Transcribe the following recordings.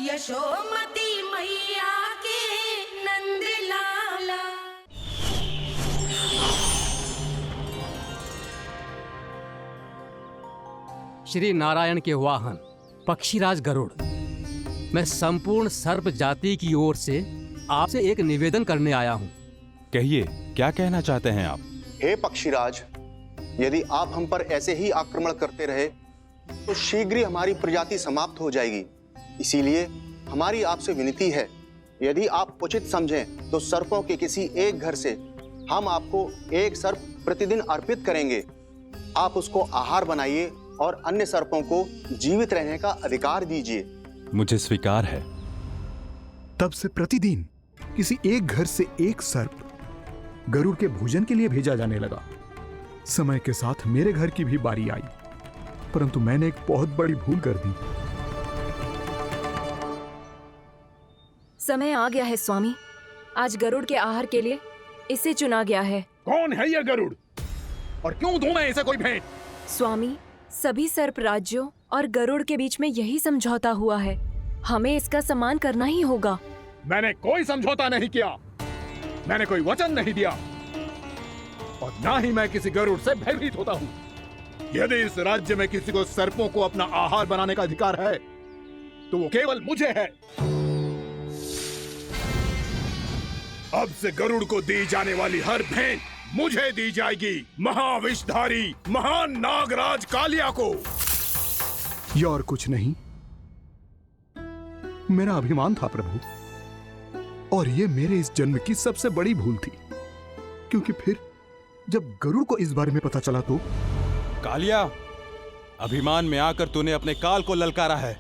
यशोमती मैया के नंद लाला। श्री नारायण के वाहन पक्षीराज गरुड़, मैं संपूर्ण सर्प जाति की ओर से आपसे एक निवेदन करने आया हूँ। कहिए, क्या कहना चाहते हैं आप? हे पक्षीराज, यदि आप हम पर ऐसे ही आक्रमण करते रहे तो शीघ्र ही हमारी प्रजाति समाप्त हो जाएगी। इसीलिए हमारी आपसे विनती है, यदि आप उचित समझें तो सर्पों के किसी एक घर से हम आपको एक सर्प प्रतिदिन अर्पित करेंगे। आप उसको आहार बनाइए और अन्य सर्पों को जीवित रहने का अधिकार दीजिए। मुझे स्वीकार है। तब से प्रतिदिन किसी एक घर से एक सर्प गरुड़ के भोजन के लिए भेजा जाने लगा। समय के साथ मेरे घर की भी बारी आई, परंतु मैंने एक बहुत बड़ी भूल कर दी। समय आ गया है स्वामी, आज गरुड़ के आहार के लिए इसे चुना गया है। कौन है यह गरुड़ और क्यों दूं मैं इसे कोई भेंट? स्वामी, सभी सर्प राज्यों और गरुड़ के बीच में यही समझौता हुआ है, हमें इसका सम्मान करना ही होगा। मैंने कोई समझौता नहीं किया, मैंने कोई वचन नहीं दिया और ना ही मैं किसी गरुड़ से भयभीत होता हूँ। यदि इस राज्य में किसी को सर्पों को अपना आहार बनाने का अधिकार है तो वो केवल मुझे है। अब से गरुड़ को दी जाने वाली हर भेंट मुझे दी जाएगी, महाविषधारी महान नागराज कालिया को। यह और कुछ नहीं, मेरा अभिमान था प्रभु, और यह मेरे इस जन्म की सबसे बड़ी भूल थी। क्योंकि फिर जब गरुड़ को इस बारे में पता चला तो कालिया, अभिमान में आकर तूने अपने काल को ललकारा है।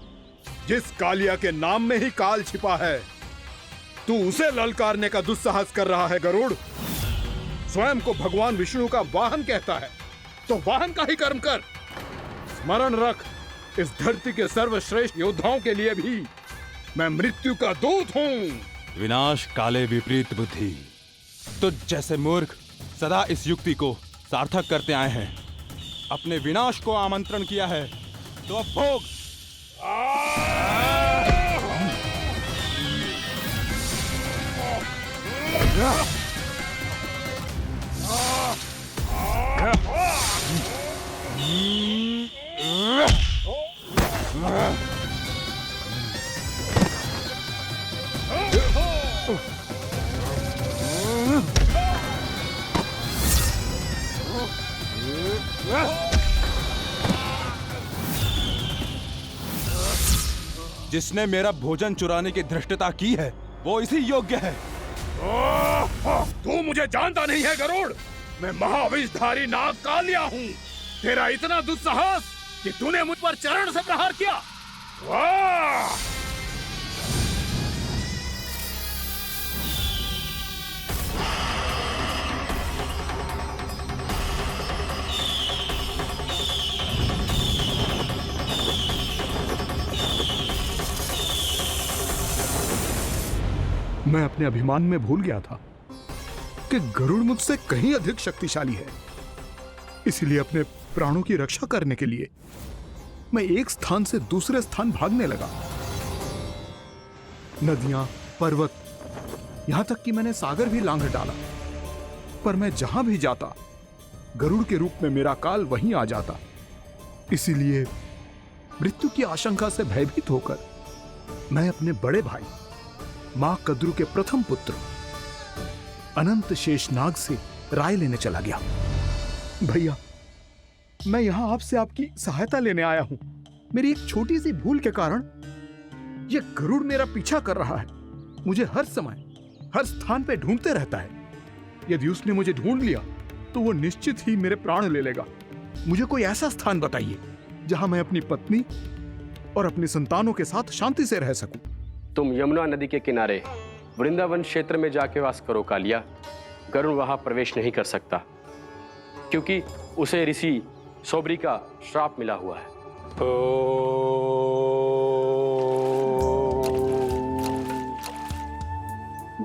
जिस कालिया के नाम में ही काल छिपा है, तू उसे ललकारने का दुस्साहस कर रहा है गरुड़। स्वयं को भगवान विष्णु का वाहन कहता है तो वाहन का ही कर्म कर। स्मरण रख, इस धरती के सर्वश्रेष्ठ योद्धाओं के लिए भी मैं मृत्यु का दूत हूँ। विनाश काले विपरीत बुद्धि। तुझ जैसे मूर्ख सदा इस युक्ति को सार्थक करते आए हैं। अपने विनाश को आमंत्रण किया है तो अब भोग। जिसने मेरा भोजन चुराने की धृष्टता की है वो इसी योग्य है। तू मुझे जानता नहीं है गरुड़, मैं महाविषधारी नाग कालिया हूँ। तेरा इतना दुस्साहस कि तूने मुझ पर चरण से प्रहार किया। वाह! मैं अपने अभिमान में भूल गया था कि गरुड़ मुझसे कहीं अधिक शक्तिशाली है। इसलिए अपने प्राणों की रक्षा करने के लिए मैं एक स्थान से दूसरे स्थान भागने लगा। नदियां, पर्वत, यहां तक कि मैंने सागर भी लांघ डाला, पर मैं जहां भी जाता गरुड़ के रूप में मेरा काल वहीं आ जाता। इसीलिए मृत्यु की आशंका से भयभीत होकर मैं अपने बड़े भाई मां कद्रू के प्रथम पुत्र अनंत शेषनाग से राय लेने चला गया। भैया, मैं यहां आपसे आपकी सहायता लेने आया हूं। मेरी एक छोटी सी भूल के कारण यह गरुड़ मेरा पीछा कर रहा है। मुझे हर समय हर स्थान पे ढूंढते रहता है। यदि उसने मुझे ढूंढ लिया तो वो निश्चित ही मेरे प्राण ले लेगा। मुझे कोई ऐसा स्थान बताइए जहां मैं अपनी पत्नी और अपनी संतानों के साथ शांति से रह सकूं। तुम यमुना नदी के किनारे वृंदावन क्षेत्र में जाके वास करो कालिया। गरुड़ वहां प्रवेश नहीं कर सकता क्योंकि उसे ऋषि सोबरी का श्राप मिला हुआ है।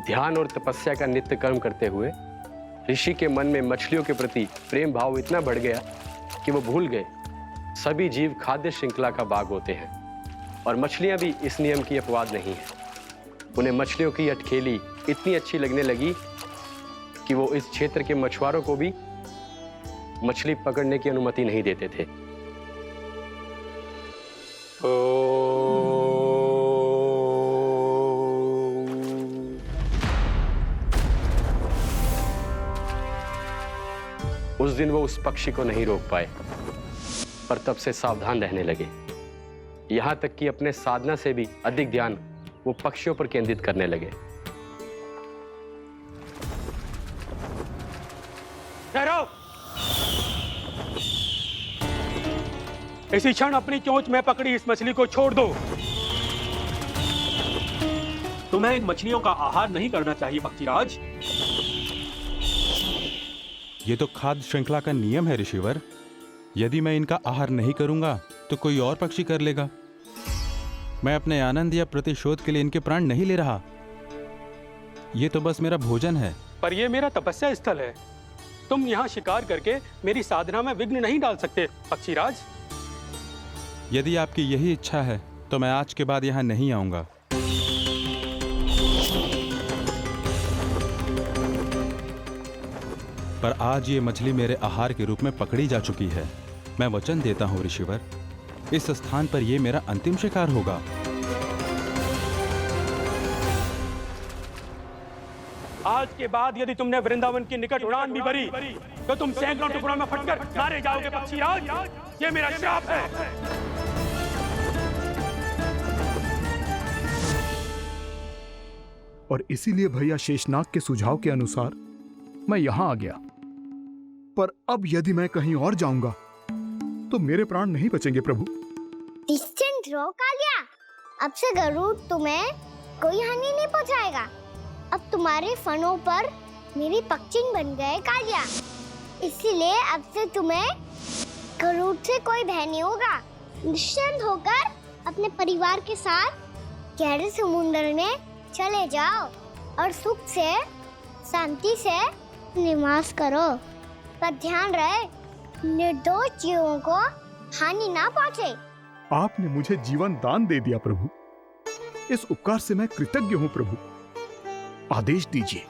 ध्यान और तपस्या का नित्य कर्म करते हुए ऋषि के मन में मछलियों के प्रति प्रेम भाव इतना बढ़ गया कि वो भूल गए सभी जीव खाद्य श्रृंखला का भाग होते हैं। और मछलियां भी इस नियम की अपवाद नहीं है। उन्हें मछलियों की अटखेली इतनी अच्छी लगने लगी कि वो इस क्षेत्र के मछुआरों को भी मछली पकड़ने की अनुमति नहीं देते थे। उस दिन वो उस पक्षी को नहीं रोक पाए, पर तब से सावधान रहने लगे। यहां तक कि अपने साधना से भी अधिक ध्यान वो पक्षियों पर केंद्रित करने लगे। ठहरो! इसी क्षण अपनी चोंच में पकड़ी इस मछली को छोड़ दो। तुम्हें इन मछलियों का आहार नहीं करना चाहिए पक्षीराज। ये तो खाद्य श्रृंखला का नियम है ऋषिवर। यदि मैं इनका आहार नहीं करूंगा तो कोई और पक्षी कर लेगा। मैं अपने आनंद या प्रतिशोध के लिए इनके प्राण नहीं ले रहा। ये तो बस मेरा भोजन है। पर यह मेरा तपस्या स्थल है। तुम यहाँ शिकार करके मेरी साधना में विघ्न नहीं डाल सकते पक्षीराज। यदि आपकी यही इच्छा है तो मैं आज के बाद यहाँ नहीं आऊंगा। पर आज ये मछली मेरे आहार के रूप में पकड़ी जा चुकी है। मैं वचन देता हूँ ऋषिवर, इस स्थान पर यह मेरा अंतिम शिकार होगा। आज के बाद यदि तुमने वृंदावन की निकट उड़ान भी भरी तो तुम सैकड़ों टुकड़ों में फटकर मारे जाओगे पक्षीराज। ये मेरा श्राप है। और इसीलिए भैया शेषनाग के सुझाव के अनुसार मैं यहां आ गया। पर अब यदि मैं कहीं और जाऊंगा तो मेरे प्राण नहीं बचेंगे प्रभु। निश्चिंत रहो कालिया, अब से गरुड़ तुम्हें कोई हानि नहीं पहुंचाएगा। अब तुम्हारे फनों पर मेरी पक्षिंग बन गए कालिया, इसीलिए अब से तुम्हें गरुड़ से कोई भय नहीं होगा। निश्चिंत होकर अपने परिवार के साथ गहरे समुद्र में चले जाओ और सुख से शांति से निवास करो। पर ध्यान रहे निर्दोष जीवों को हानि ना पहुंचे। आपने मुझे जीवन दान दे दिया प्रभु, इस उपकार से मैं कृतज्ञ हूँ प्रभु। आदेश दीजिए,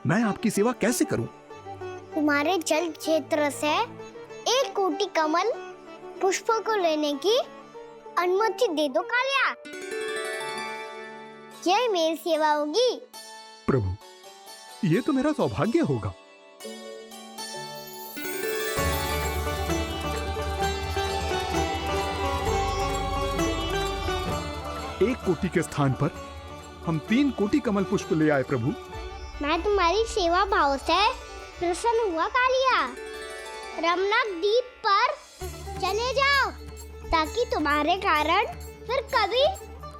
मैं आपकी सेवा कैसे करूं? तुम्हारे जल क्षेत्र से 1 कोटि कमल पुष्पों को लेने की अनुमति दे दो कालिया। यही मेरी सेवा होगी। प्रभु, ये तो मेरा सौभाग्य होगा। एक कोटि के स्थान पर हम 3 कोटि कमल पुष्प ले आए प्रभु। मैं तुम्हारी सेवा भाव से प्रसन्न हुआ कालिया। रमनक द्वीप पर चले जाओ ताकि तुम्हारे कारण फिर कभी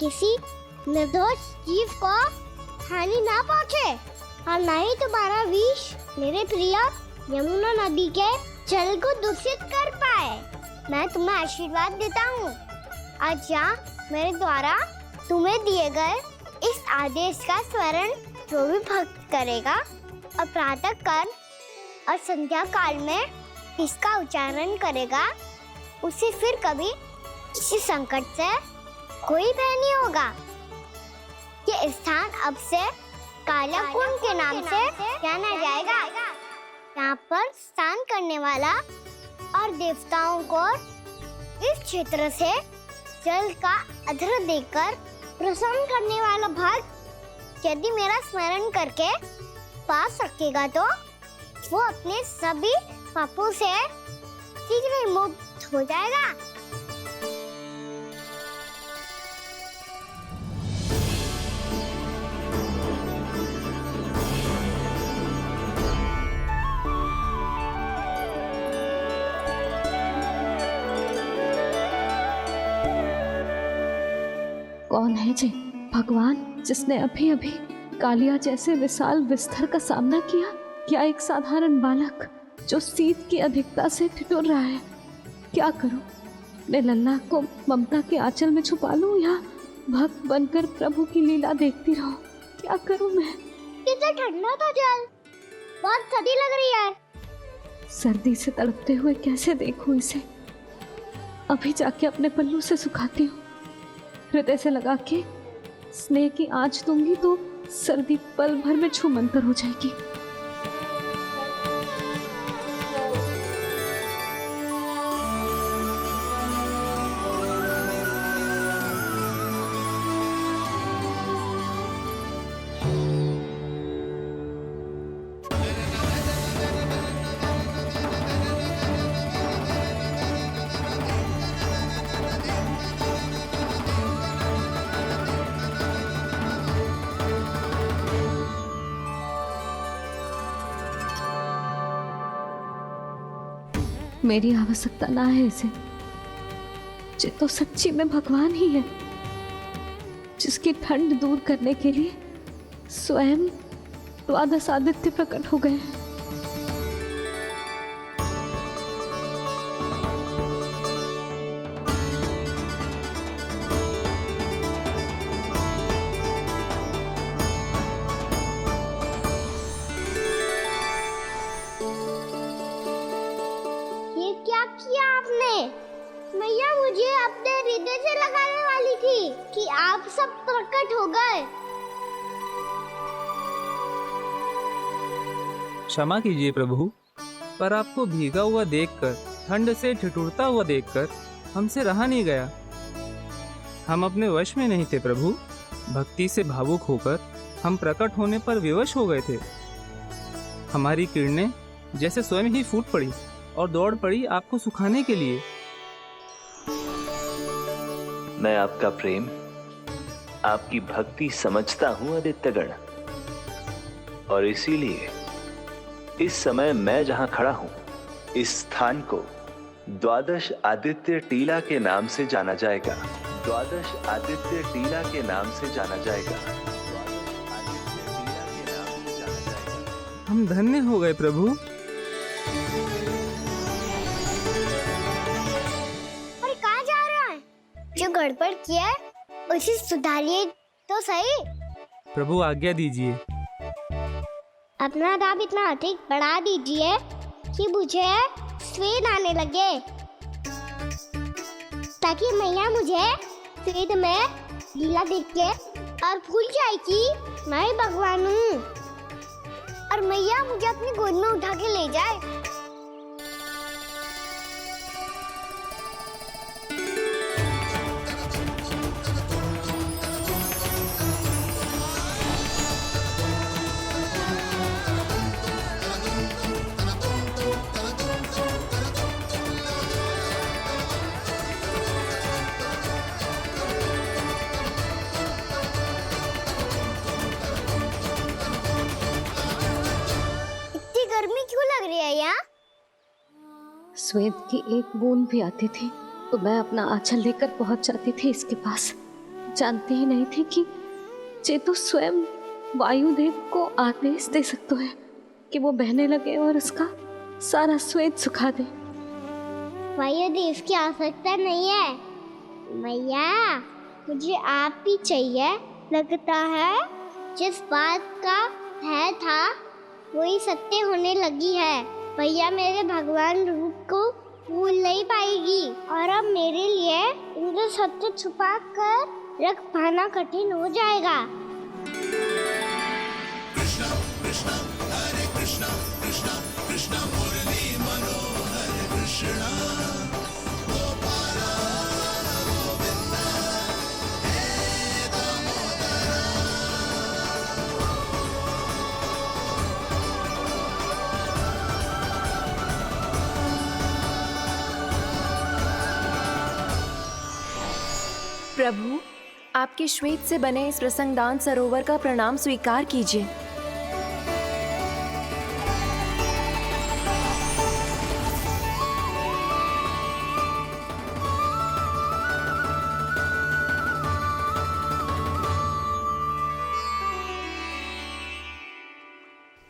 किसी निर्दोष जीव को हानि ना पहुंचे और न ही तुम्हारा विष मेरे प्रिय यमुना नदी के जल को दूषित कर पाए। मैं तुम्हें आशीर्वाद देता हूँ। आज यहाँ मेरे द्वारा तुम्हें दिए गए इस आदेश का स्मरण जो भी भक्त करेगा और प्रातः काल और संध्या काल में इसका उच्चारण करेगा, उसे फिर कभी किसी संकट से कोई भय नहीं होगा। ये स्थान अब से काला कुंड के नाम से जाना जाएगा। यहाँ पर स्नान करने वाला और देवताओं को इस क्षेत्र से जल का अर्घ्य देकर प्रसन्न करने वाला भक्त यदि मेरा स्मरण करके पास रखेगा तो वो अपने सभी पापों से शीघ्र ही मुक्त हो जाएगा। कौन है जी भगवान जिसने अभी अभी कालिया जैसे विशाल विस्तर का सामना किया? क्या एक साधारण बालक जो शीत की अधिकता से ठिठुर रहा है? क्या करूं? मैं लल्ला को ममता के आंचल में छुपा लूं या भक्त बनकर प्रभु की लीला देखती रहूं? क्या करूं मैं? कितना ठंडा था जल, बहुत सर्दी लग रही है। सर्दी से तड़पते हुए कैसे देखूं इसे? अभी जाके अपने पल्लू से सुखाती हूँ। हृदय से लगा के स्नेह की आंच दूंगी तो सर्दी पल भर में छूमंतर हो जाएगी। मेरी आवश्यकता ना है इसे, ये तो सच्ची में भगवान ही है, जिसकी ठंड दूर करने के लिए स्वयं द्वादश आदित्य प्रकट हो गए। क्या किया आपने? मैया मुझे अपने हृदय से लगाने वाली थी कि आप सब प्रकट हो गए। क्षमा कीजिए प्रभु, पर आपको भीगा हुआ देखकर, ठंड से ठिठुरता हुआ देखकर हमसे रहा नहीं गया। हम अपने वश में नहीं थे प्रभु। भक्ति से भावुक होकर हम प्रकट होने पर विवश हो गए थे। हमारी किरणें जैसे स्वयं ही फूट पड़ी और दौड़ पड़ी आपको सुखाने के लिए। मैं आपका प्रेम, आपकी भक्ति समझता हूं आदित्यगण, और इसीलिए इस समय मैं जहां खड़ा हूं, इस स्थान को द्वादश आदित्य टीला के नाम से जाना जाएगा। द्वादश आदित्य टीला के नाम से जाना जाएगा। द्वादश आदित्य टीला के नाम से जाना जाएगा। हम धन्य हो गए प्रभु। जो गड़बड़ किया है उसे सुधारिए तो सही। प्रभु आज्ञा दीजिए। अपना दाम इतना अधिक बढ़ा दीजिए कि मुझे स्वेद आने लगे, ताकि मैया मुझे स्वेद में लीला देख के और भूल जाए कि मैं भगवान हूँ, और मैया मुझे अपनी गोद में उठा के ले जाए। स्वेद की एक बूंद भी आती थी तो मैं अपना आंचल लेकर पहुंच जाती थी इसके पास। जानती ही नहीं थी कि ये तो स्वयं वायुदेव को आदेश दे सकते हैं कि वो बहने लगे और उसका सारा स्वेद सुखा दे। वायुदेव की आवश्यकता नहीं है मैया, मुझे आप ही चाहिए। लगता है जिस बात का भय था वही सत्य होने लगी है। भैया मेरे भगवान रूप को भूल नहीं पाएगी, और अब मेरे लिए इनको सत्य छुपा कर रख पाना कठिन हो जाएगा। कृष्णा कृष्णा हरे कृष्णा कृष्णा कृष्णा मुरली मनोहर कृष्णा गोपाला गोविंदा हे दामोदरा। प्रभु, आपके श्वेत से बने इस प्रसंगदान सरोवर का प्रणाम स्वीकार कीजिए।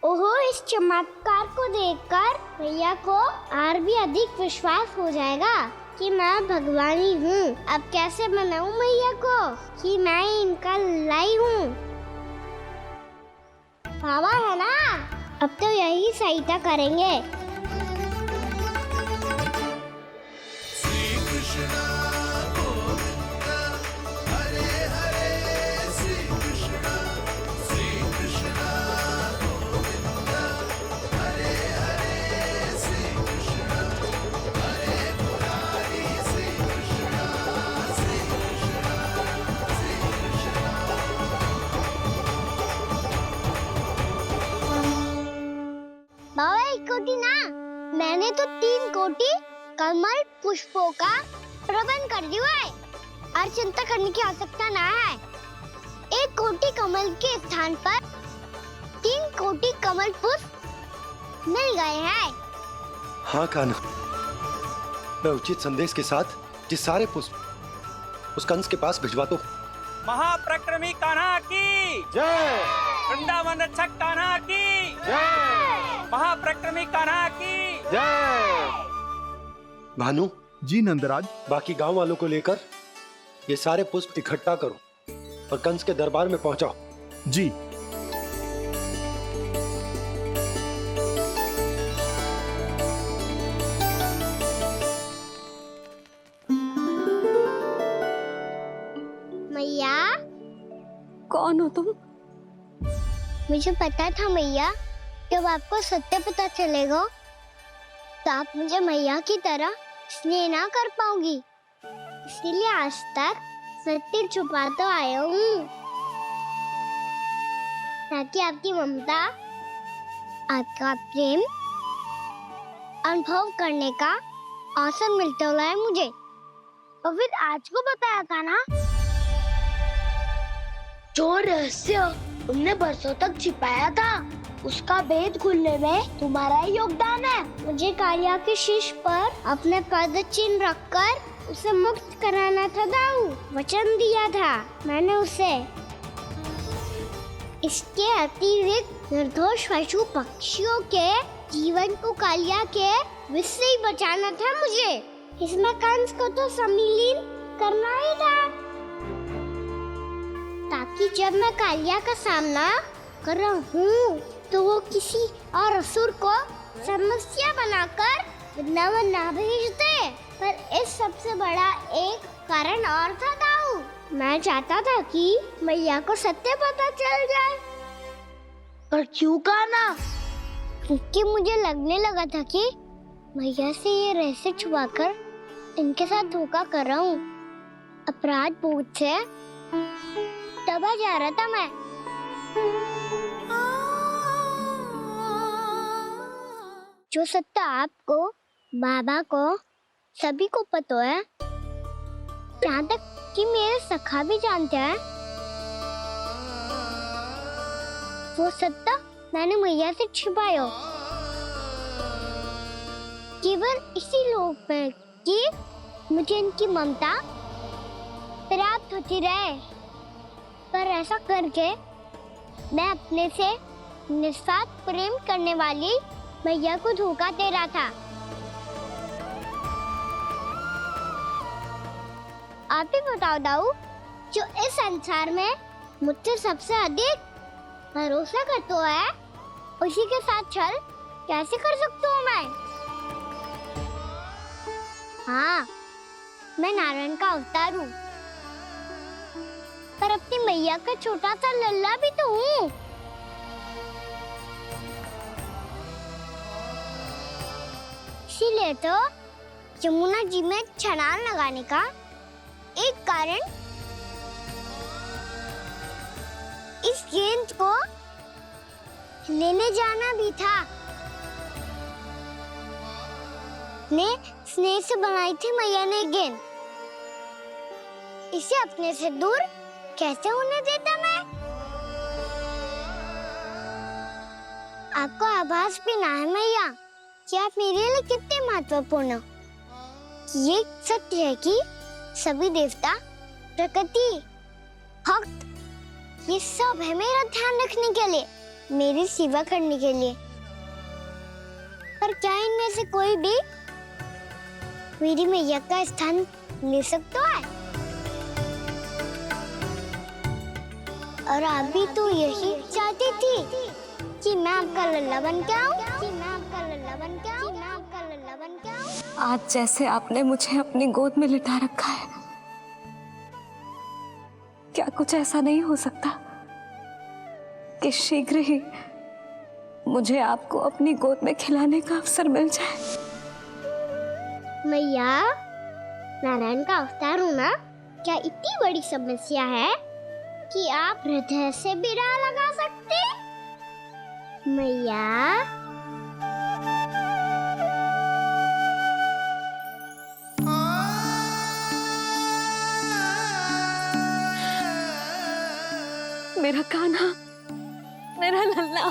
ओहो, इस चमत्कार को देखकर भैया को और भी अधिक विश्वास हो जाएगा कि मैं भगवानी हूँ। अब कैसे मनाऊं मैया को कि मैं इनका लाई हूँ। बाबा है ना, अब तो यही सहायता करेंगे। श्री कृष्णा गोविंदा हरे मैंने तो 3 कोटि कमल पुष्पों का प्रबंध कर दिया है और चिंता करने की आवश्यकता ना है। 1 कोटि कमल के स्थान पर 3 कोटि कमल पुष्प मिल गए हैं। हाँ कान्हा, मैं उचित संदेश के साथ ये सारे पुष्प उस कंस के पास भिजवाता हूँ। महाप्रक्रमी कान्हा की जय। वृंदावन रक्षक कान्हा की जय। महाप्रक्रमी कान्हा की जय। भानु जी नंदराज, बाकी गांव वालों को लेकर ये सारे पुष्प इकट्ठा करो और कंस के दरबार में पहुंचाओ। जी। मैया, कौन हो तुम? मुझे पता था मैया, जब आपको सत्य पता चलेगा तो आप मुझे मैया की तरह स्नेह ना कर पाओगी, इसीलिए आज तक सत्य छुपाता आया हूँ ताकि आपकी ममता, आपका प्रेम अनुभव करने का अवसर मिलता रहा है मुझे। और फिर आज को बताया था ना, जो रहस्य तुमने बरसों तक छिपाया था उसका भेद खुलने में तुम्हारा ही योगदान है। मुझे कालिया के शीश पर अपने पद चिन्ह रखकर उसे मुक्त कराना था दाऊ, वचन दिया था मैंने उसे। इसके अतिरिक्त निर्दोष पशु पक्षियों के जीवन को कालिया के विष से ही बचाना था मुझे। इसमें कंस को तो सम्मिलित करना ही था, ताकि जब मैं कालिया का सामना कर रहा हूँ तो वो किसी और असुर को समस्या बनाकर वृंदावन ना भेज दे। पर इस सबसे बड़ा एक कारण और था दाऊ, मैं चाहता था कि मैया को सत्य पता चल जाए। पर क्यों कहा ना? क्योंकि मुझे लगने लगा था कि मैया से ये रहस्य छुपाकर इनके साथ धोखा कर रहा हूँ। अपराध बोध से दबा जा रहा था मैं। जो सत्य आपको, बाबा को, सभी को पता है, यहाँ तक कि मेरे सखा भी जानते हैं, वो सत्य मैंने मैया से छिपाया केवल इसी लोक में कि मुझे इनकी ममता प्राप्त होती रहे। पर ऐसा करके मैं अपने से निस्वार्थ प्रेम करने वाली मैया को धोखा दे रहा था। आप ही बताओ दाऊ, जो इस संसार में मुझसे सबसे अधिक भरोसा करता है, उसी के साथ छल कैसे कर सकता हूँ मैं? हाँ, मैं नारायण का अवतार हूँ, पर अपनी मैया का छोटा सा लल्ला भी तो हूँ। इसीलिए तो यमुना जी में छलांग लगाने का एक कारण इस गेंद को लेने जाना भी था। ने स्नेह से बनाई थी मैया ने गेंद, इसे अपने से दूर कैसे होने देता मैं? आपको आभास भी ना है मैया कि आप मेरे लिए कितने महत्वपूर्ण हो। ये सत्य है कि सभी देवता, प्रकृति, भक्त, ये सब है मेरा ध्यान रखने के लिए, मेरी सेवा करने के लिए। पर क्या इनमें से कोई भी मेरी मैया का स्थान ले सकता है? और आप भी तो यही चाहती थी कि मैं आपका लल्ला बन के आऊं, कि मैं आपका लल्ला बन के आऊं, कि मैं आपका लल्ला बन के आऊं। आज जैसे आपने मुझे अपनी गोद में लिटा रखा है, क्या कुछ ऐसा नहीं हो सकता कि शीघ्र ही मुझे आपको अपनी गोद में खिलाने का अवसर मिल जाए? मैया, नारायण का अवतार होना क्या इतनी बड़ी समस्या है कि आप हृदय से भी राह लगा सकते? मैया, मेरा कान्हा, मेरा लल्ला।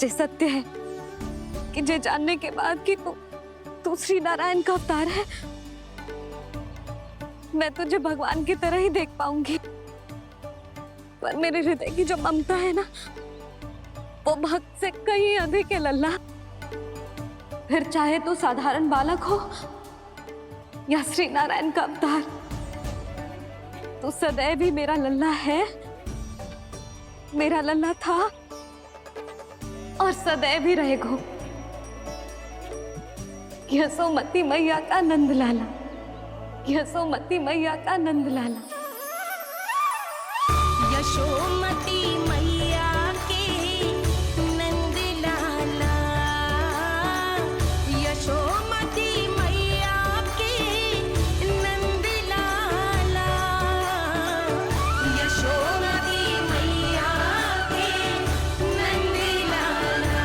जे सत्य है कि जे जानने के बाद कि तू श्री नारायण का अवतार है, मैं तुझे भगवान की तरह ही देख पाऊंगी। पर मेरे हृदय की जो ममता है ना, वो भक्त से कहीं अधिक है लल्ला। फिर चाहे तू साधारण बालक हो या श्री नारायण का अवतार, तू सदैव ही मेरा लल्ला है, मेरा लल्ला था और सदैव ही रहेगा। यशोमती मैया का नंद लाला, यशोमती मैया का नंद लाला। यशोमती मैया के नंद लाला, यशोमती मैया के नंद लाला, यशोमती मैया के नंद लाला,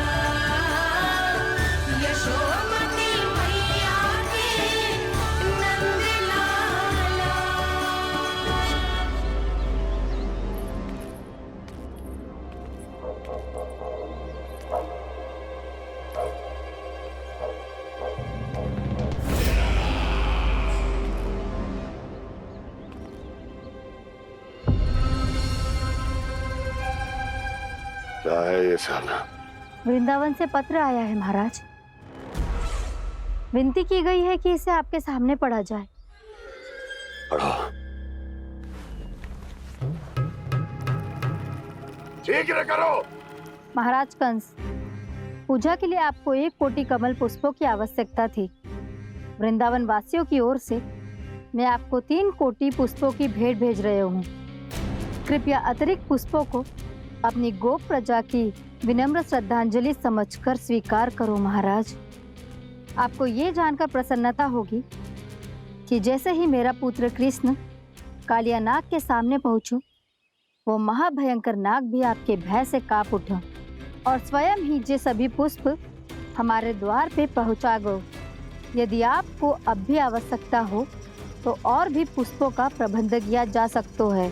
यशोमती मैया के नंद लाला। क्या है ये साला? वृंदावन से पत्र आया है महाराज। विनती की गई है कि इसे आपके सामने पढ़ा जाए। पढ़ो। शीघ्र करो। महाराज कंस, पूजा के लिए आपको 1 कोटि कमल पुष्पों की आवश्यकता थी। वृंदावन वासियों की ओर से मैं आपको 3 कोटि पुष्पों की भेंट भेज रहे हूँ। कृपया अतिरिक्त पुष्पों को अपनी गोप प्रजा की विनम्र श्रद्धांजलि समझकर स्वीकार करो महाराज। आपको ये जानकर प्रसन्नता होगी कि जैसे ही मेरा पुत्र कृष्ण कालिया नाग के सामने पहुंचो, वो महाभयंकर नाग भी आपके भय से कांप उठा और स्वयं ही ये सभी पुष्प हमारे द्वार पे पहुंचा गो। यदि आपको अब भी आवश्यकता हो तो और भी पुष्पों का प्रबंध किया जा सकता है।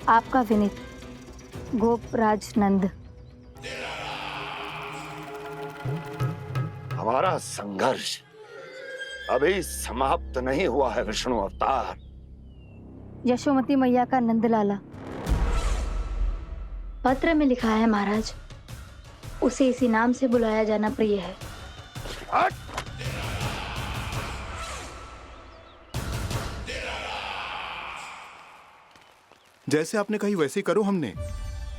आपका विनीत गोपराज नंद। हमारा संघर्ष अभी समाप्त नहीं हुआ है विष्णु अवतार। यशोमती मैया का नंदलाला। पत्र में लिखा है महाराज, उसे इसी नाम से बुलाया जाना प्रिय है। जैसे आपने कही वैसे ही करो। हमने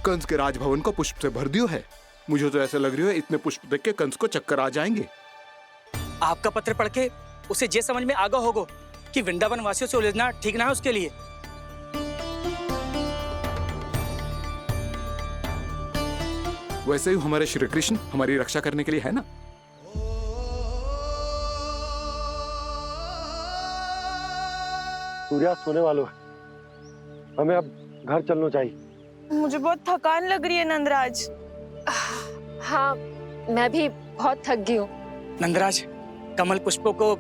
कंस के राजभवन को पुष्प से भर दियो है। मुझे तो ऐसा लग रही है इतने पुष्प देख के कंस को चक्कर आ जाएंगे। आपका पत्र पढ़ के उसे ये समझ में आगा होगा कि वृंदावन वासियों से उलझना ठीक ना है उसके लिए। वैसे ही हमारे श्री कृष्ण हमारी रक्षा करने के लिए है ना। सूर्यास्त होने वाला है, हमें अब घर चलना चाहिए। मुझे बहुत थकान लग रही है नंदराज। हाँ, मैं भी बहुत थक गई हूँ। नंदराज, कमल पुष्पों को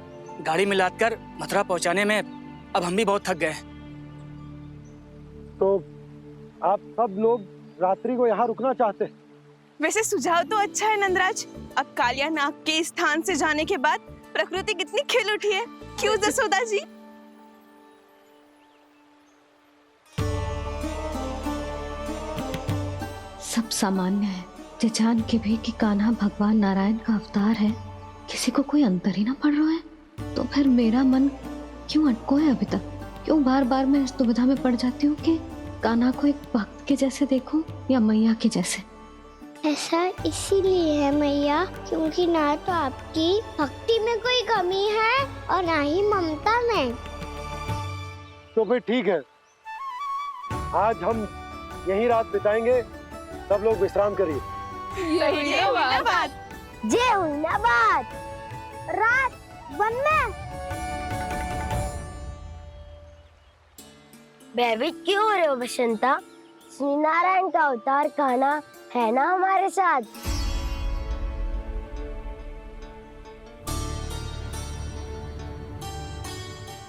गाड़ी में लादकर मथुरा पहुंचाने में अब हम भी बहुत थक गए। तो आप सब लोग रात्रि को यहाँ रुकना चाहते हैं? वैसे सुझाव तो अच्छा है नंदराज। अब कालिया नाग के स्थान से जाने के बाद प्रकृति कितनी खिल उठी है, क्यों जसोदा जी? सब सामान्य है, ये जान के भी कि कान्हा भगवान नारायण का अवतार है, किसी को कोई अंतर ही ना पड़ रहा है। तो फिर मेरा मन क्यों अटको है अभी तक? क्यों बार बार मैं इस दुविधा में पड़ जाती हूँ कि कान्हा को एक भक्त के जैसे देखूं या मैया के जैसे? ऐसा इसीलिए है मैया, क्योंकि ना तो आपकी भक्ति में कोई कमी है और ना ही ममता में। तो फिर ठीक है, आज हम यहीं रात बिताएंगे। सब लोग विश्राम करिए। जय हुइनाबाद। रात वन में भयभीत क्यों हो रहे हो बसंता? श्री नारायण का अवतार कहना है ना हमारे साथ।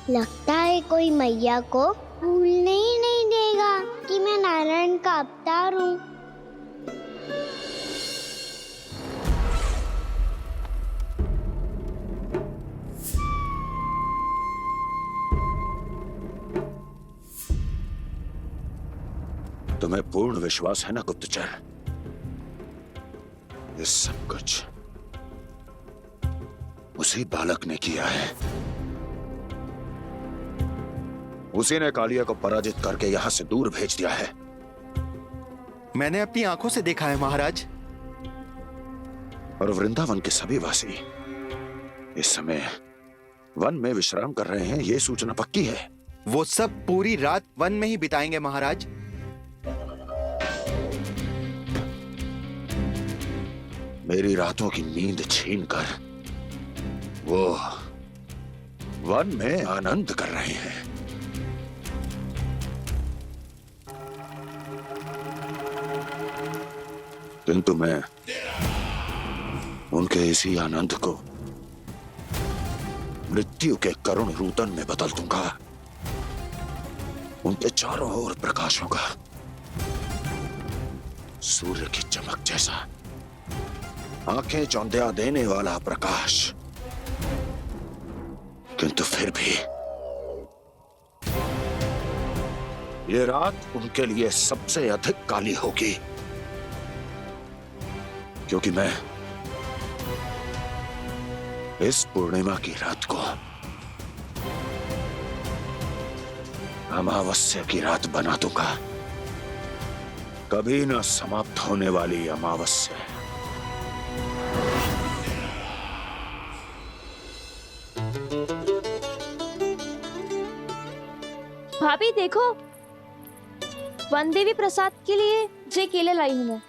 लगता है कोई मैया को भूलने ही नहीं देगा कि मैं नारायण का अवतार हूँ। तुम्हें पूर्ण विश्वास है ना गुप्तचर? ये सब कुछ उसी बालक ने किया है। उसी ने कालिया को पराजित करके यहां से दूर भेज दिया है। मैंने अपनी आंखों से देखा है महाराज। और वृंदावन के सभी वासी इस समय वन में विश्राम कर रहे हैं, ये सूचना पक्की है। वो सब पूरी रात वन में ही बिताएंगे महाराज। मेरी रातों की नींद छीनकर वो वन में आनंद कर रहे हैं। किंतु मैं उनके इसी आनंद को मृत्यु के करुण रूदन में बदल दूंगा। उनके चारों ओर प्रकाश होगा, सूर्य की चमक जैसा, आंखें चौंधिया देने वाला प्रकाश। किंतु फिर भी ये रात उनके लिए सबसे अधिक काली होगी, क्योंकि मैं इस पूर्णिमा की रात को अमावस्या की रात बना दूंगा। कभी न समाप्त होने वाली अमावस्या। भाभी देखो, वन देवी प्रसाद के लिए ये केले लाई हूँ मैं।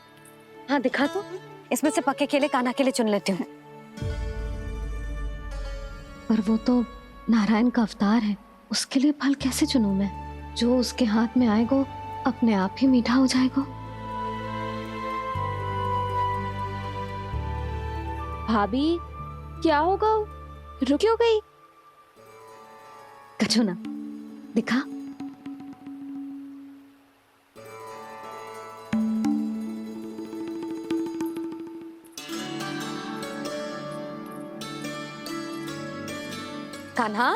हाँ दिखा तो। इसमें से पक्के केले कान्हा के लिए चुन लेती हूँ। पर वो तो नारायण का अवतार है, उसके लिए फल कैसे चुनूं मैं? जो उसके हाथ में आएगा अपने आप ही मीठा हो जाएगा। भाभी क्या होगा? रुक क्यों गई? कछू ना दिखा। कान्हा,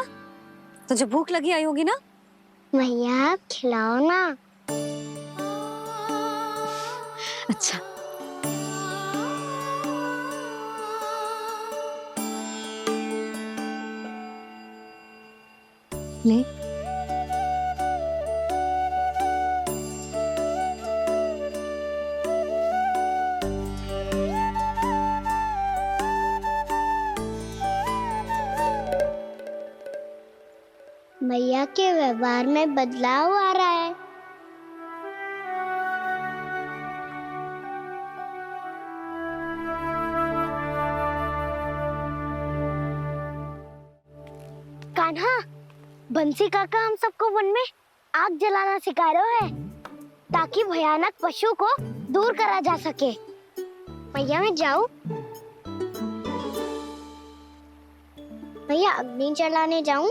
तुझे भूख लगी आई होगी ना? मैया आप खिलाओ ना। अच्छा। ले। मैया के व्यवहार में बदलाव आ रहा है। कान्हा, बंसी काका हम सबको वन में आग जलाना सिखा रहे हैं ताकि भयानक पशु को दूर करा जा सके। मैया मैं जाऊं? मैया अग्नि जलाने जाऊं?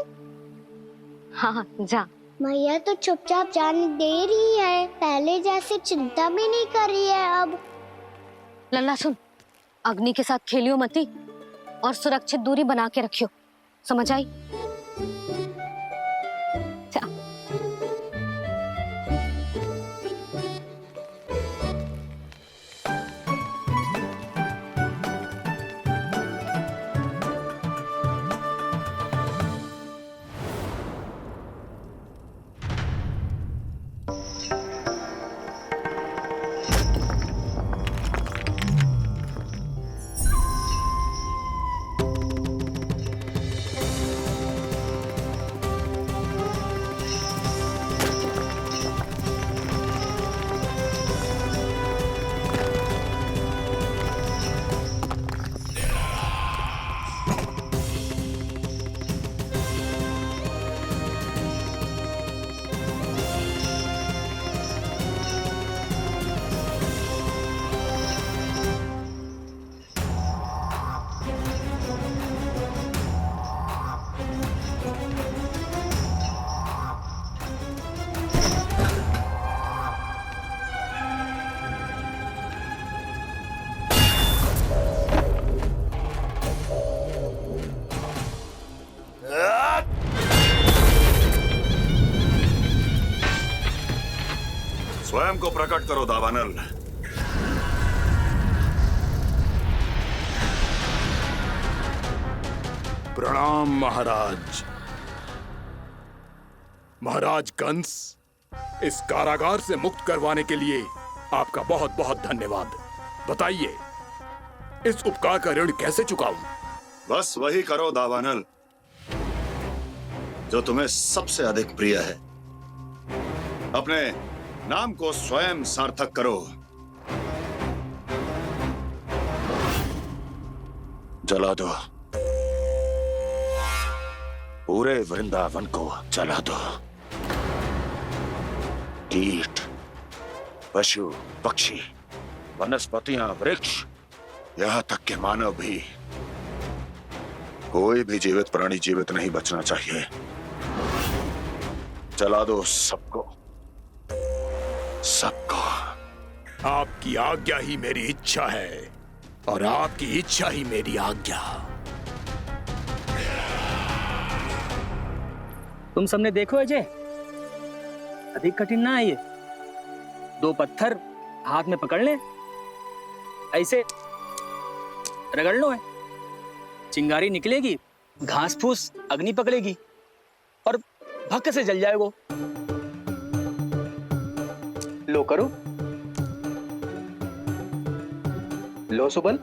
हाँ जा। मैया तो चुपचाप जाने दे रही है, पहले जैसे चिंता भी नहीं कर रही है अब। लल्ला सुन, अग्नि के साथ खेलियो मती और सुरक्षित दूरी बना के रखियो, समझ आई? स्वयं को प्रकट करो दावानल। प्रणाम महाराज। महाराज कंस, इस कारागार से मुक्त करवाने के लिए आपका बहुत बहुत धन्यवाद। बताइए, इस उपकार का ऋण कैसे चुकाऊं? बस वही करो दावानल जो तुम्हें सबसे अधिक प्रिय है। अपने नाम को स्वयं सार्थक करो। जला दो, पूरे वृंदावन को जला दो। कीट, पशु, पक्षी, वनस्पतियां, वृक्ष, यहां तक के मानव भी, कोई भी जीवित प्राणी जीवित नहीं बचना चाहिए। जला दो सबको, सबको। आपकी आज्ञा ही मेरी इच्छा है और आपकी इच्छा ही मेरी आज्ञा। तुम सबने देखो अजय, अधिक कठिन ना है ये। 2 पत्थर हाथ में पकड़ ले, ऐसे रगड़ लो है, चिंगारी निकलेगी, घास फूस अग्नि पकड़ेगी और भक्क से जल जाएगा। लो करो, लो सुबल।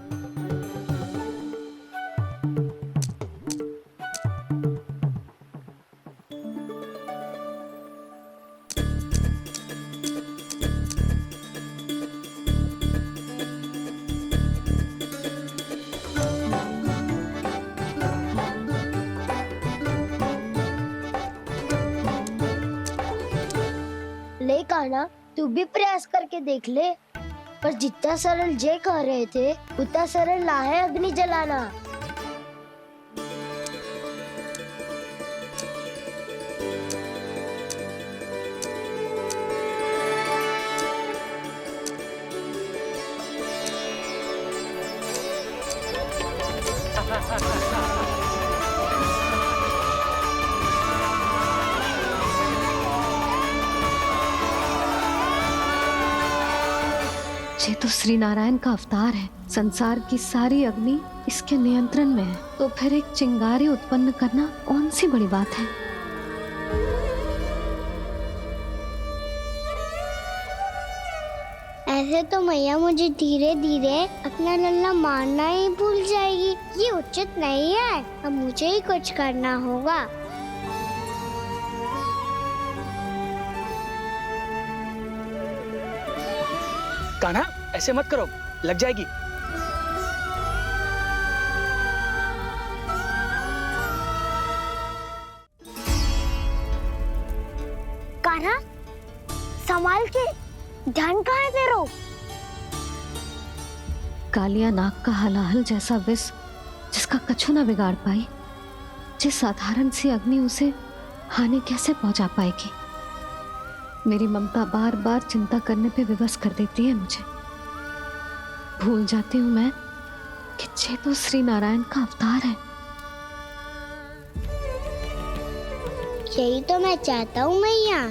ले कान्हा, तू भी प्रयास करके देख ले। पर जितना सरल जय कह रहे थे उतना सरल ना है अग्नि जलाना। ये तो श्री नारायण का अवतार है। संसार की सारी अग्नि इसके नियंत्रण में है, तो फिर एक चिंगारी उत्पन्न करना कौन सी बड़ी बात है। ऐसे तो मैया मुझे धीरे धीरे अपना लल्ला मारना ही भूल जाएगी। ये उचित नहीं है। अब मुझे ही कुछ करना होगा। कान्हा, ऐसे मत करो, लग जाएगी। कान्हा, संभाल के, ध्यान कहाँ है तेरो? कालिया नाग का हलाहल जैसा विष जिसका कछु न बिगाड़ पाई, जिस साधारण सी अग्नि उसे हानि कैसे पहुंचा पाएगी। मेरी ममता बार बार चिंता करने पे विवश कर देती है मुझे। भूल जाती हूँ मैं कि ये तो श्री नारायण का अवतार है। यही तो मैं चाहता हूँ मैया।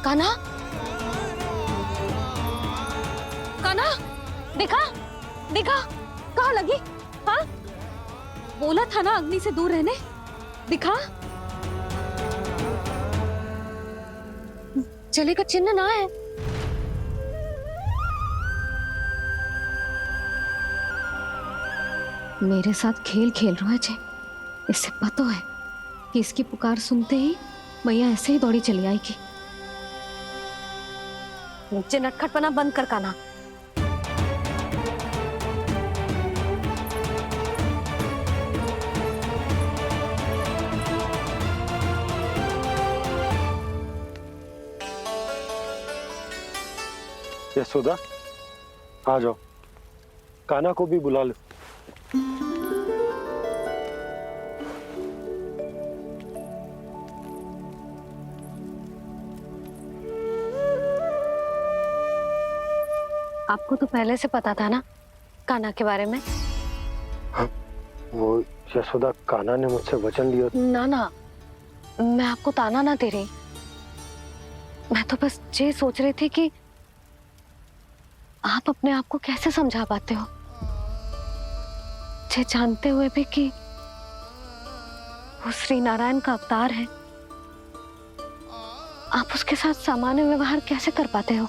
कान्हा, कान्हा, देखा देखा, कहाँ लगी? हाँ, बोला था ना अग्नि से दूर रहने। दिखा, जले का चिन्ह ना है। मेरे साथ खेल खेल रहा है जे। इससे पता है कि इसकी पुकार सुनते ही मैया ऐसे ही दौड़ी चली आएगी। नीचे नटखटपना बंद कर कान्हा। यशोदा, आ जाओ, कान्हा को भी बुला लो। आपको तो पहले से पता था ना कान्हा के बारे में? हाँ, वो यशोदा, कान्हा ने मुझसे वचन लिया। ना ना, मैं आपको ताना ना दे रही। मैं तो बस ये सोच रही थी कि आप अपने आप को कैसे समझा पाते हो, ये जानते हुए भी कि वो श्री नारायण का अवतार है। आप उसके साथ सामान्य व्यवहार कैसे कर पाते हो?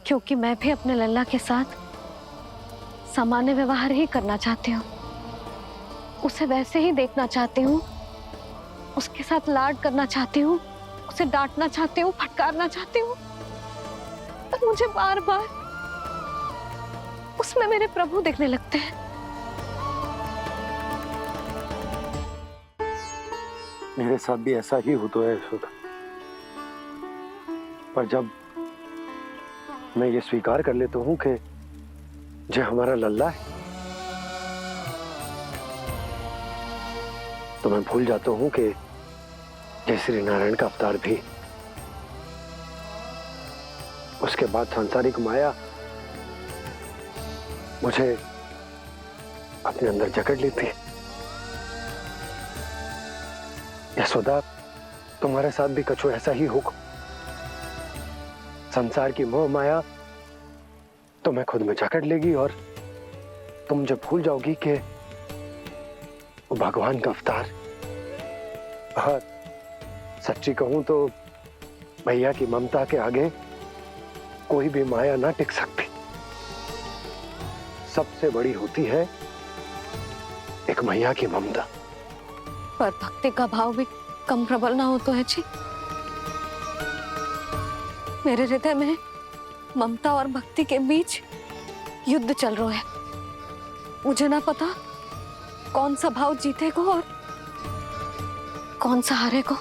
क्योंकि मैं भी अपने लल्ला के साथ सामान्य व्यवहार ही करना चाहती हूँ। उसे वैसे ही देखना चाहती हूँ, उसके साथ लाड करना चाहती हूँ, उसे डांटना चाहती हूँ, फटकारना चाहती हूँ। पर मुझे बार बार उसमें मेरे प्रभु दिखने लगते हैं। मेरे साथ भी ऐसा ही होता है यशोदा। पर जब मैं ये स्वीकार कर लेता हूँ कि जो हमारा लल्ला है, तो मैं भूल जाता हूँ कि जय श्री नारायण का अवतार भी। उसके बाद सांसारिक माया मुझे अपने अंदर जकड़ लेती है। यशोदा, तुम्हारे साथ भी कछु ऐसा ही होगा। संसार की मोह माया तुम्हें खुद में जकड़ लेगी और तुम जब भूल जाओगी कि वो भगवान का अवतार। और सच्ची कहूं तो भैया की ममता के आगे कोई भी माया ना टिक सकती। सबसे बड़ी होती है एक मैया की ममता। पर भक्ति का भाव भी कम प्रबल ना हो तो है जी। मेरे हृदय में ममता और भक्ति के बीच युद्ध चल रहा है। मुझे ना पता कौन सा भाव जीतेगा और कौन सा हारेगा।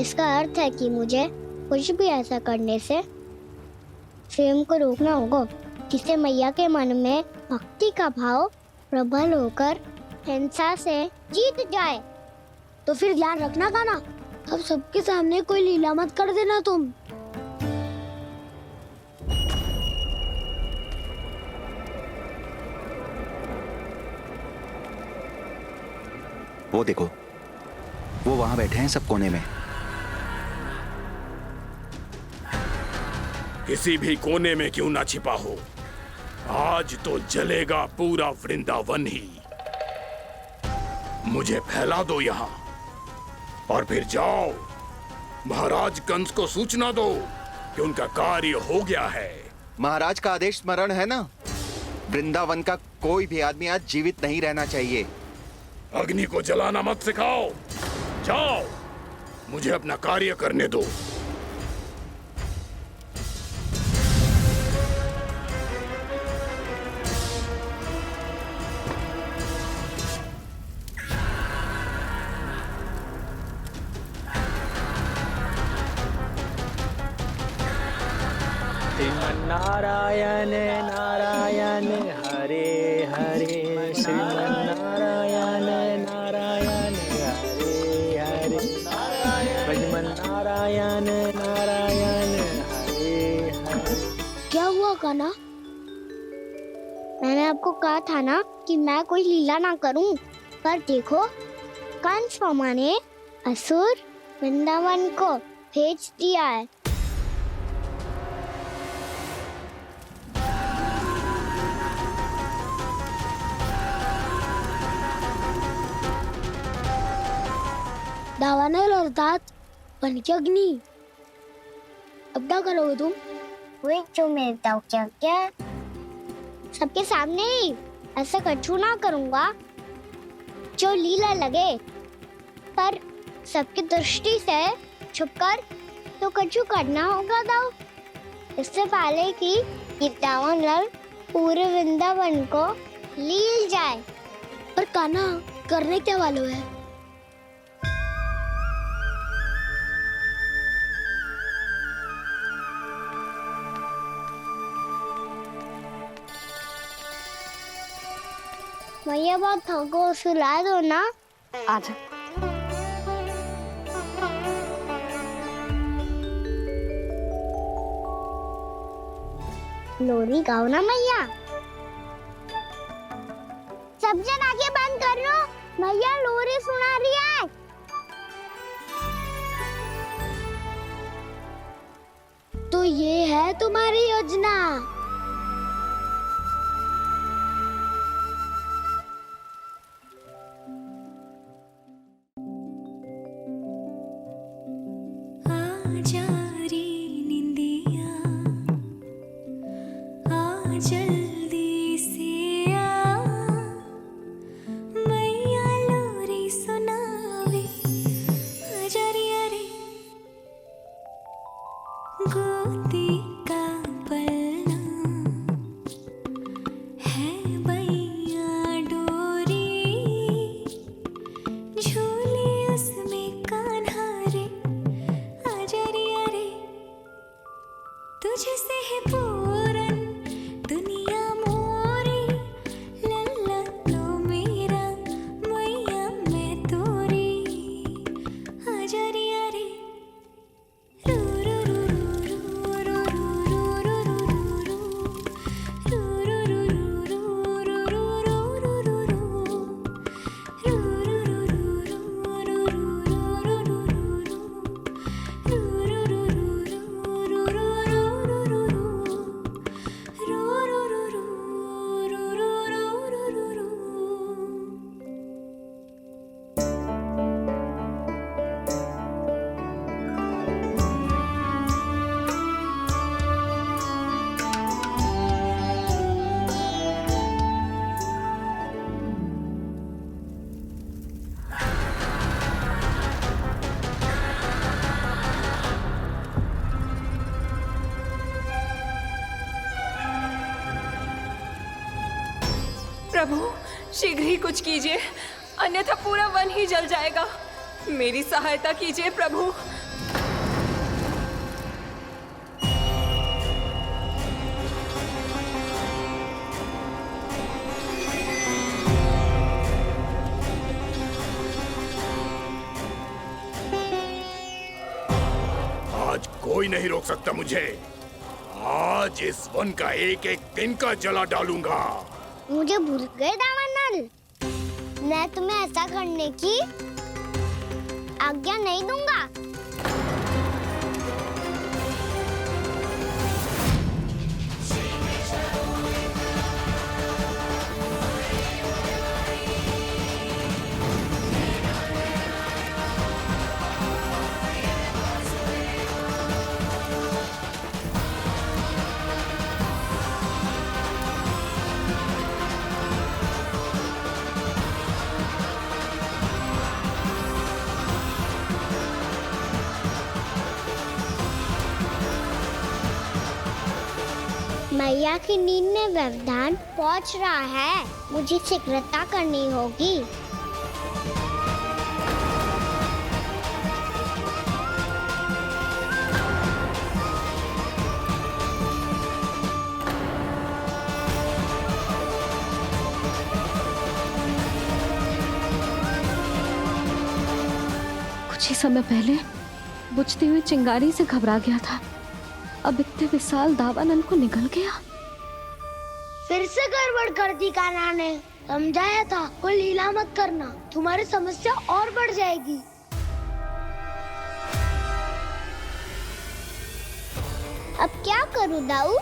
इसका अर्थ है कि मुझे कुछ भी ऐसा करने से स्वयं को रोकना होगा जिससे मैया के मन में भक्ति का भाव प्रबल होकर हिंसा से जीत जाए। तो फिर ध्यान रखना कान्हा, अब सबके सामने कोई लीला मत कर देना तुम। वो देखो, वो वहां बैठे हैं सब कोने में। किसी भी कोने में क्यों ना छिपा हो, आज तो जलेगा पूरा वृंदावन ही। मुझे फैला दो यहाँ और फिर जाओ महाराज कंस को सूचना दो कि उनका कार्य हो गया है। महाराज का आदेश स्मरण है ना? वृंदावन का कोई भी आदमी आज जीवित नहीं रहना चाहिए। अग्नि को जलाना मत सिखाओ, जाओ मुझे अपना कार्य करने दो। नारायण नारायण हरे हरे, श्रीमन्नारायण नारायण हरे हरे, भजमन नारायण नारायण हरे हरे। क्या हुआ कान्हा? मैंने आपको कहा था ना कि मैं कोई लीला ना करूं, पर देखो कंस मामा ने असुर वृंदावन को भेज दिया है। दावानल अर्थात बन की अग्नि। अब क्या करोगे तुम? वही जो मेरे क्या सबके सामने ही ऐसा कछु ना करूंगा जो लीला लगे, पर सबकी दृष्टि से छुपकर तो कछु करना होगा दाव। इससे पहले कि ये दावानल पूरे वृंदावन को लील जाए। पर कान्हा करने क्या वालों है? भैया बात हमको सुला दो ना। आजा। लोरी गाओ ना मैया। सब जन आंखें बंद कर लो, मैया लोरी सुना रही है। तो ये है तुम्हारी योजना। आजा रे निंदिया, आ जल्दी से आ, मैया लोरी सुनावे, आजा रे गोदी का पलना है बैया डोरी, झूले उसमें कान्हा रे, आजा रे तुझसे है पूरन दुनिया मोरी, लल्ला तो मेरा मैया मैं तोरी, आजा रे रू रू रू रू रू प्रभु शीघ्र ही कुछ कीजिए, अन्यथा पूरा वन ही जल जाएगा। मेरी सहायता कीजिए प्रभु। आज कोई नहीं रोक सकता मुझे। आज इस वन का एक एक दिन का जला डालूंगा। मुझे भूल गए दावानल, मैं तुम्हें ऐसा करने की आज्ञा नहीं दूंगा। मैया की नींद में व्यवधान पहुंच रहा है, मुझे शीघ्रता करनी होगी। कुछ ही समय पहले बुझती हुई चिंगारी से घबरा गया था, अब इतने विशाल दावानल को निगल गया। फिर से गड़बड़ कर दी कान्हा ने। समझाया था कोई लीला मत करना, तुम्हारी समस्या और बढ़ जाएगी। अब क्या करूं दाऊ?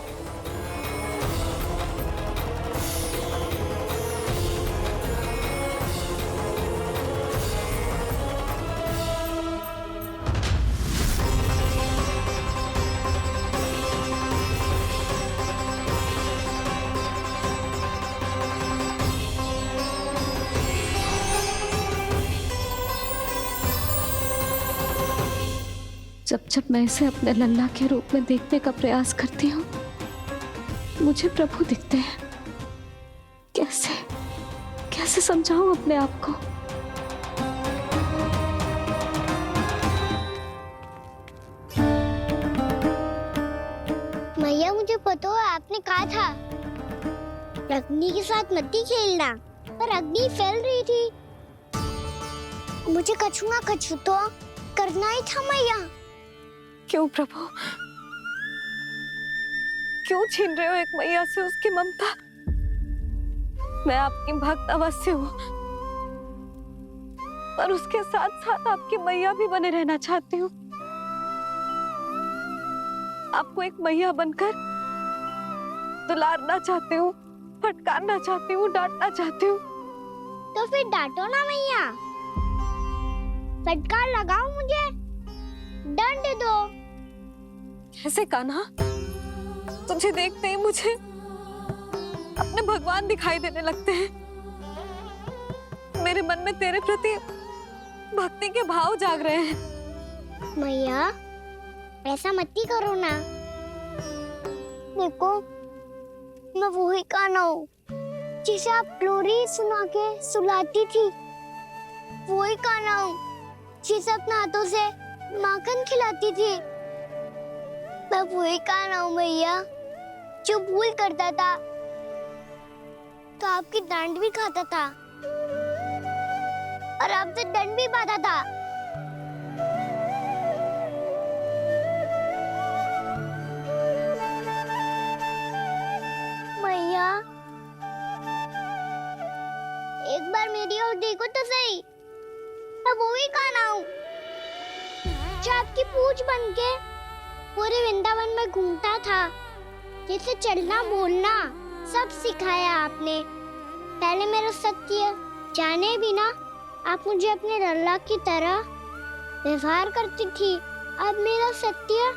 जब जब मैं इसे अपने लल्ला के रूप में देखने का प्रयास करती हूँ, मुझे प्रभु दिखते हैं। कैसे कैसे समझाऊं अपने आप को? मैया मुझे पता है आपने कहा था अग्नि के साथ मत ही खेलना, पर अग्नि फैल रही थी। मुझे कछु ना कछु तो करना ही था मैया। क्यों प्रभु, क्यों छीन रहे हो एक मैया से उसकी ममता? मैं आपकी भक्त अवश्य हूँ, पर उसके साथ साथ आपकी मैया भी बने रहना चाहती हूँ। आपको एक मैया बनकर दुलारना चाहती हूँ, फटकारना चाहती हूँ, डांटना चाहती हूँ। तो फिर डांटो ना मैया, फटकार लगाओ, मुझे दंड दो। कैसे कान्हा? तुझे देखते ही मुझे अपने भगवान दिखाई देने लगते हैं। मेरे मन में तेरे प्रति भक्ति के भाव जाग रहे हैं। मैया ऐसा मत ही करो ना। देखो मैं वही कान्हा हूँ जिसे आप लोरी सुना के सुलाती थी। वही कान्हा हूँ जिसे अपने हाथों से माखन खिलाती थी। मैं वही कान्हा हूँ मैया जो भूल करता था तो आपकी डांट भी खाता था और आपसे दंड भी पाता था। मैया एक बार मेरी ओर देखो तो सही। मैं वही कान्हा हूँ जो आपकी पूछ बनके पूरे वृंदावन में घूमता था, जिसे चलना बोलना सब सिखाया आपने। पहले मेरा सत्य जाने बिना आप मुझे अपने लल्ला की तरह व्यवहार करती थी। अब मेरा सत्य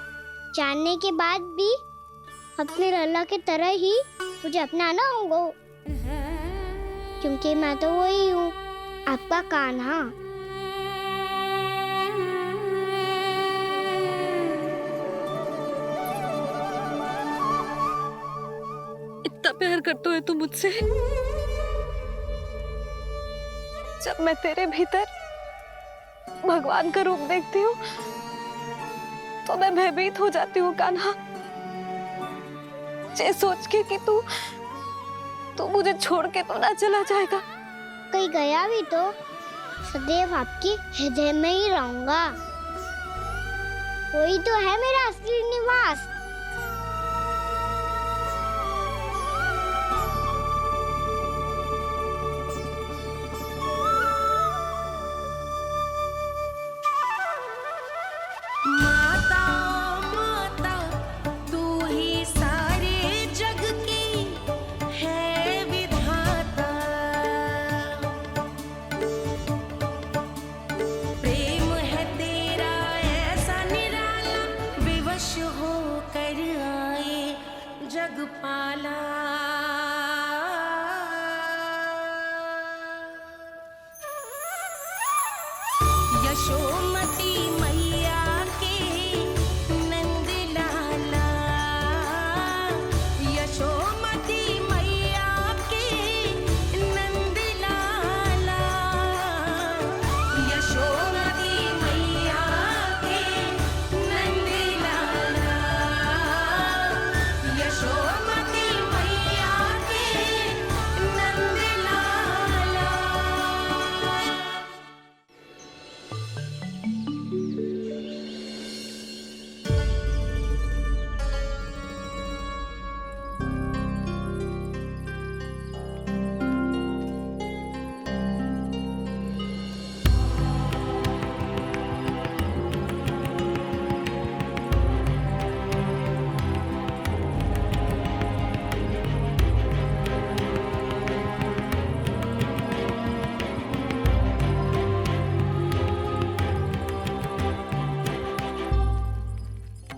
जानने के बाद भी अपने लल्ला की तरह ही मुझे अपनाना होगा, क्योंकि मैं तो वही हूँ, आपका कान्हा। इतना प्यार करते हो तुम मुझसे? जब मैं तेरे भीतर भगवान का रूप देखती हूँ तो मैं भयभीत हो जाती हूँ कान्हा। ये सोच के कि तू मुझे छोड़ के तो ना चला जाएगा। कहीं गया भी तो सदैव आपके हृदय में ही रहूंगा। वही तो है मेरा असली निवास। यशोमती मैया के नंद लाला, यशोमती मैया के नंद लाला, यशोमती मैया के नंद लाला, यशोमती मैया के नंद लाला।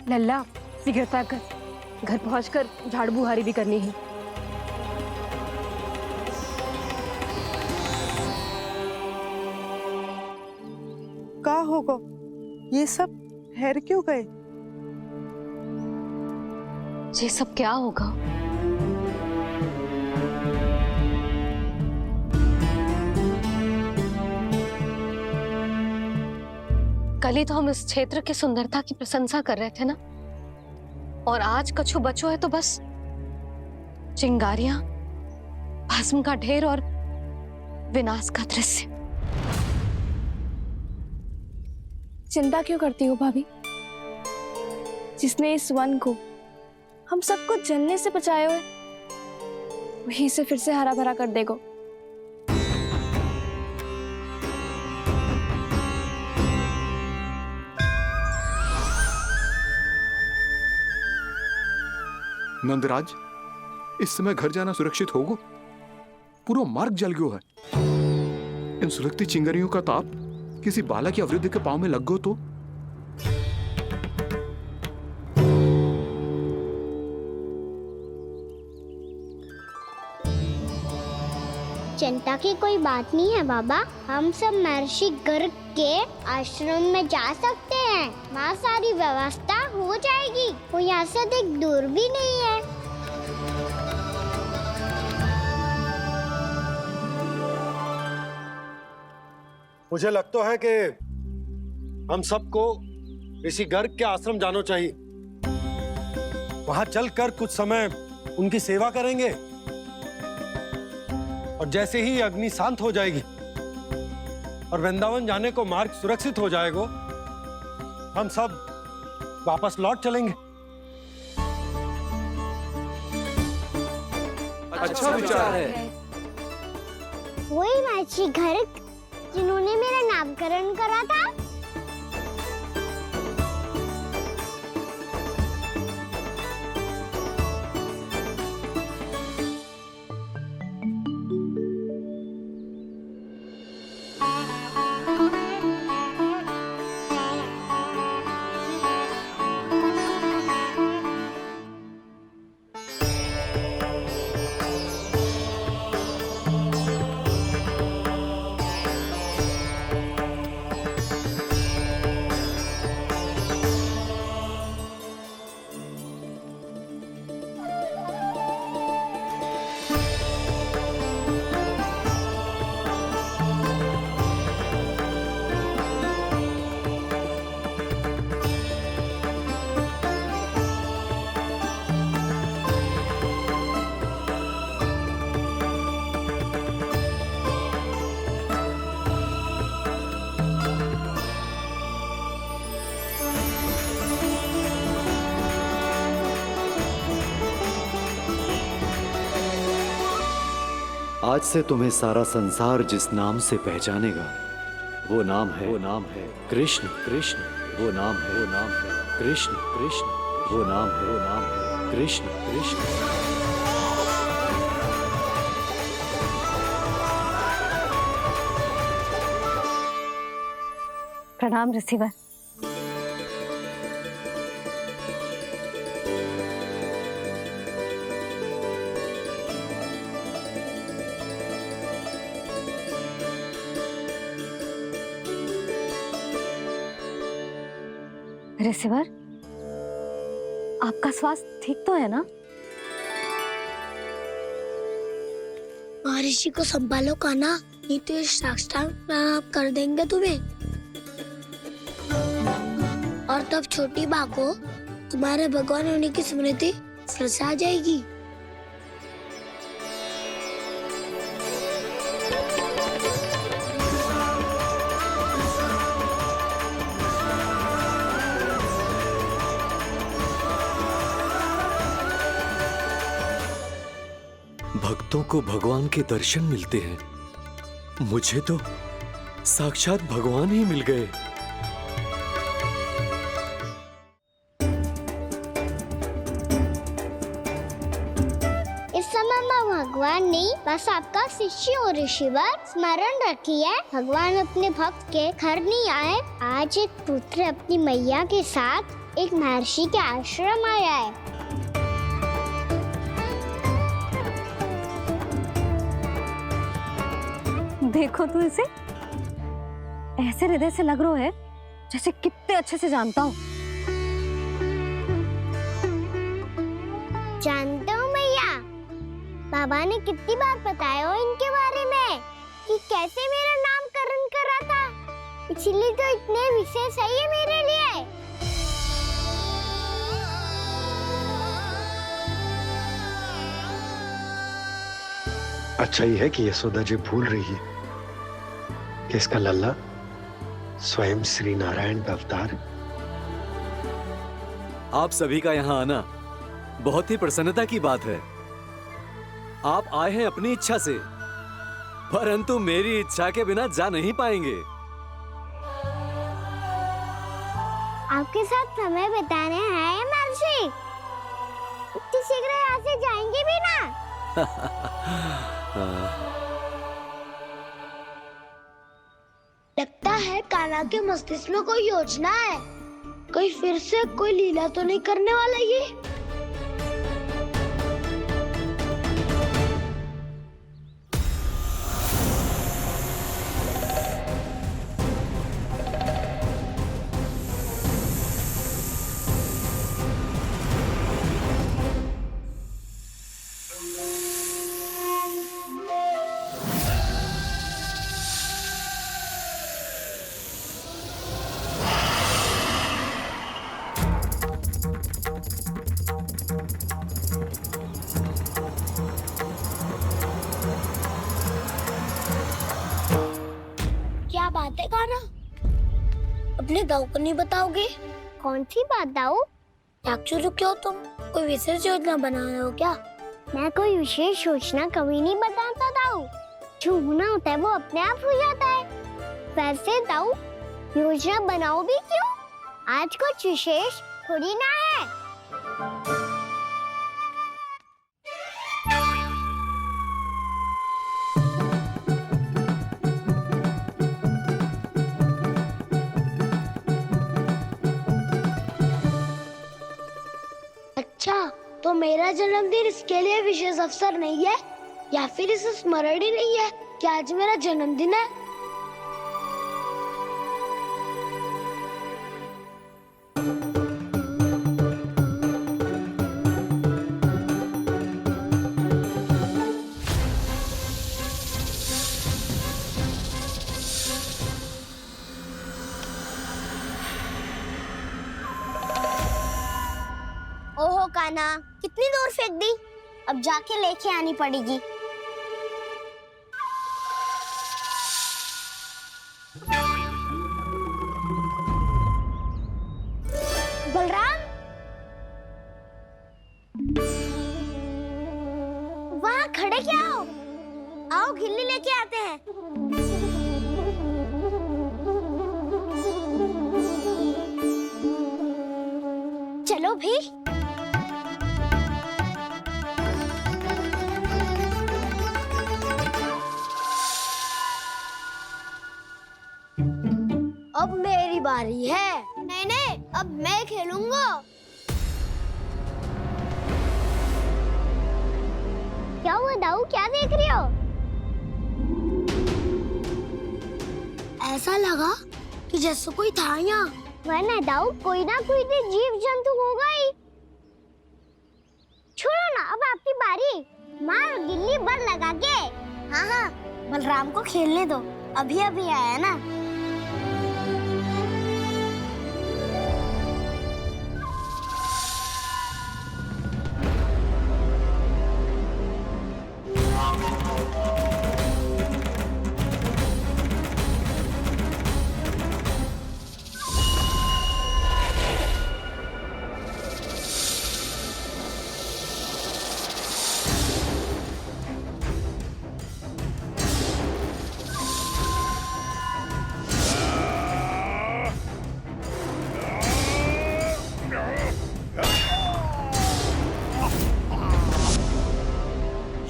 लल्ला शीघ्रता कर, घर पहुंचकर झाड़ बुहारी भी करनी है। का होगा? ये सब ठहर क्यों गए? ये सब क्या होगा? कल ही तो हम इस क्षेत्र की सुंदरता की प्रशंसा कर रहे थे ना, और आज कछु बचो है तो बस चिंगारियां, भस्म का ढेर और विनाश का दृश्य। चिंता क्यों करती हो भाभी? जिसने इस वन को, हम सबको जलने से बचाए हुए, वही इसे फिर से हरा भरा कर देगा। नंदराज, इस समय घर जाना सुरक्षित होगो? पूरा मार्ग जल गयो है। इन सुलगती चिंगारियों का ताप किसी बालक या वृद्ध के पांव में लग गो तो? चिंता की कोई बात नहीं है बाबा, हम सब महर्षि गर्ग के आश्रम में जा सकते हैं। वहाँ सारी व्यवस्था हो जाएगी, वो यहाँ से अधिक दूर भी नहीं है। मुझे लगता है कि हम सबको ऋषि गर्ग के आश्रम जाना चाहिए। वहां चलकर कुछ समय उनकी सेवा करेंगे और जैसे ही अग्नि शांत हो जाएगी और वृंदावन जाने को मार्ग सुरक्षित हो जाएगा, हम सब वापस लौट चलेंगे। अच्छा विचार है। वही महर्षि गर्ग जिन्होंने मेरा नामकरण करा था। आज से तुम्हें सारा संसार जिस नाम से पहचानेगा वो नाम है कृष्ण। कृष्ण वो नाम है कृष्ण। कृष्ण वो नाम है कृष्ण। कृष्ण। प्रणाम ऋषिवर। ऋषिवर, आपका स्वास्थ्य ठीक तो है ना? महर्षि को संभालो कान्हा, नहीं तो ये साष्टांग प्रणाम कर देंगे तुम्हें। और तब छोटी बा को तुम्हारे भगवान होने की स्मृति फिर से आ जाएगी। भक्तों को भगवान के दर्शन मिलते हैं, मुझे तो साक्षात भगवान ही मिल गए। इस समय मैं भगवान नहीं, बस आपका शिष्य हूँ ऋषिवर। स्मरण रखिए, भगवान अपने भक्त के घर नहीं आए। आज एक पुत्र अपनी मैया के साथ एक महर्षि के आश्रम आया है। देखो तो इसे, ऐसे हृदय से लग रहा है जैसे कितने अच्छे से जानता हूँ। जानते हो मैया, बाबा ने कितनी बार बताया हो इनके बारे में कि कैसे मेरा नामकरण करा था, इसीलिए तो इतने विशेष है ये मेरे लिए। अच्छा ही है कि यशोदा जी भूल रही है कि इसका लल्ला स्वयं श्री नारायण का अवतार है। आप सभी का यहाँ आना बहुत ही प्रसन्नता की बात है। आप आए हैं अपनी इच्छा से, परंतु मेरी इच्छा के बिना जा नहीं पाएंगे। आपके साथ समय बिताने आए महर्षि। इतनी शीघ्र यहाँ से जाएंगे भी ना? लगता है कान्हा के मस्तिष्क में कोई योजना है। कोई फिर से कोई लीला तो नहीं करने वाला ये? क्या बात है कान्हा? अपने दाऊ को नहीं बताओगे? कौन सी बात दाऊ? याक्षु रुके हो तुम? कोई विशेष योजना बना रहे हो क्या? मैं कोई विशेष योजना कभी नहीं बताता दाऊ। जो होना होता है वो अपने आप हो जाता है। वैसे दाऊ योजना बनाओ भी क्यों? आज कुछ विशेष थोड़ी ना है। अच्छा, तो मेरा जन्मदिन इसके लिए विशेष अवसर नहीं है, या फिर इसे स्मरण ही नहीं है कि आज मेरा जन्मदिन है? ओहो कान्हा, कितनी दूर फेंक दी? अब जाके लेके आनी पड़ेगी। बलराम, वहाँ खड़े क्या हो? आओ गिल्ली लेके आते हैं। चलो भी। अब मेरी बारी है। नहीं नहीं, अब मैं खेलूंगा। क्या हुआ दाऊ, क्या देख रही हो? ऐसा लगा कि जैसे कोई था यहाँ। वरना दाऊ कोई ना कोई तो जीव जंतु होगा ही। छोड़ो ना, अब आपकी बारी। मार गिल्ली बर लगा के। हाँ हाँ, बलराम को खेलने दो, अभी अभी आया ना।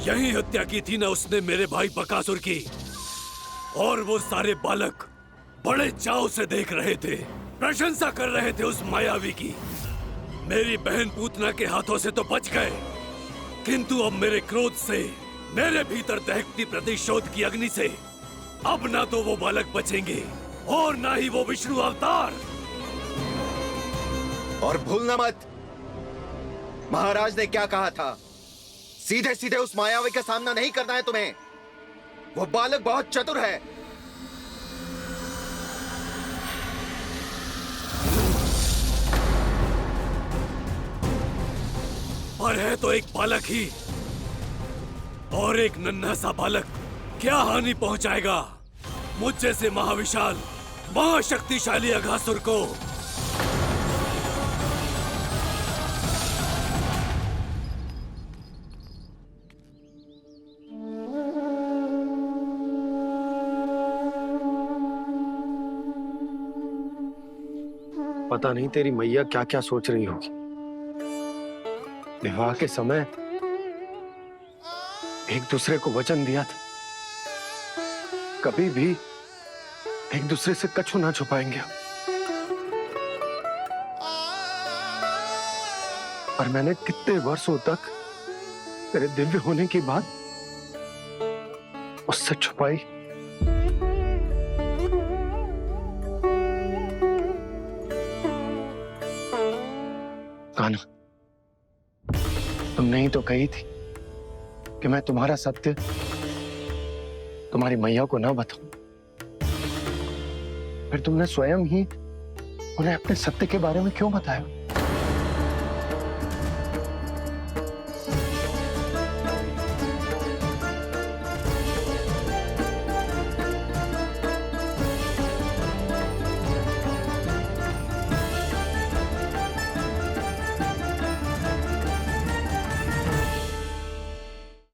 यही हत्या की थी ना उसने मेरे भाई बकासुर की, और वो सारे बालक बड़े चाव से देख रहे थे, प्रशंसा कर रहे थे उस मायावी की। मेरी बहन पूतना के हाथों से तो बच गए, किंतु अब मेरे क्रोध से, मेरे भीतर दहकती प्रतिशोध की अग्नि से अब ना तो वो बालक बचेंगे और ना ही वो विष्णु अवतार। और भूलना मत, महाराज ने क्या कहा था? सीधे सीधे उस मायावी का सामना नहीं करना है तुम्हें। वो बालक बहुत चतुर है। पर है तो एक बालक ही, और एक नन्हा सा बालक क्या हानि पहुंचाएगा मुझ जैसे महाविशाल महाशक्तिशाली अघासुर को। पता नहीं तेरी मैया क्या क्या सोच रही होगी। विवाह के समय एक दूसरे को वचन दिया था, कभी भी एक दूसरे से कछु ना छुपाएंगे। और मैंने कितने वर्षों तक तेरे दिव्य होने की बात उससे छुपाई। कान्हा, तुमने ही तो कही थी कि मैं तुम्हारा सत्य तुम्हारी मैया को ना बताऊं। फिर तुमने स्वयं ही उन्हें अपने सत्य के बारे में क्यों बताया?